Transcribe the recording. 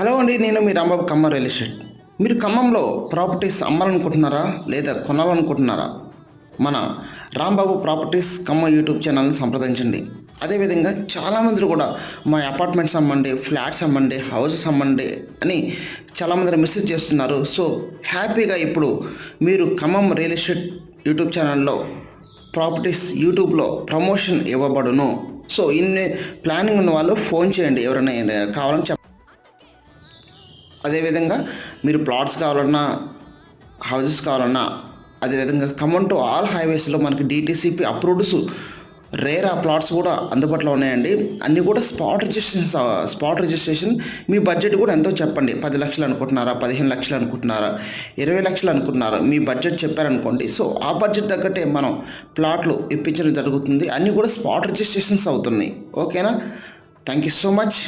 Hello అండి, నేను మీ Rambabu Khammam real estate. మీరు ఖమ్మంలో ప్రాపర్టీస్ అమ్మాలనుకుంటున్నారా లేదా కొనాలనుకుంటున్నారా? మన రాంబాబు ప్రాపర్టీస్ ఖమ్మం యూట్యూబ్ ఛానల్ని సంప్రదించండి. అదేవిధంగా చాలామంది కూడా మా అపార్ట్మెంట్స్ అమ్మండి, ఫ్లాట్స్ అమ్మండి, హౌసెస్ అమ్మండి అని చాలామంది మెసేజ్ చేస్తున్నారు. సో హ్యాపీగా ఇప్పుడు మీరు ఖమ్మం రియల్ ఎస్టేట్ యూట్యూబ్ ఛానల్లో ప్రాపర్టీస్ యూట్యూబ్లో ప్రమోషన్ ఇవ్వబడును. సో ఇన్ని ప్లానింగ్ ఉన్న వాళ్ళు ఫోన్ చేయండి, ఎవరైనా కావాలని అదేవిధంగా మీరు ప్లాట్స్ కావాలన్నా, హౌజెస్ కావాలన్నా, అదేవిధంగా ఖమ్మం టు ఆల్ హైవేస్లో మనకి డిటీసీపీ అప్రూవ్డ్స్ రేర్ ఆ ప్లాట్స్ కూడా అందుబాటులో ఉన్నాయండి. అన్నీ కూడా స్పాట్ రిజిస్ట్రేషన్. మీ బడ్జెట్ కూడా ఎంతో చెప్పండి. 10 లక్షలు అనుకుంటున్నారా, 15 లక్షలు అనుకుంటున్నారా, 20 లక్షలు అనుకుంటున్నారా, మీ బడ్జెట్ చెప్పారనుకోండి. సో ఆ బడ్జెట్ తగ్గట్టే మనం ప్లాట్లు ఇప్పించడం జరుగుతుంది. అన్నీ కూడా స్పాట్ రిజిస్ట్రేషన్స్ అవుతున్నాయి. ఓకేనా? Thank you so much.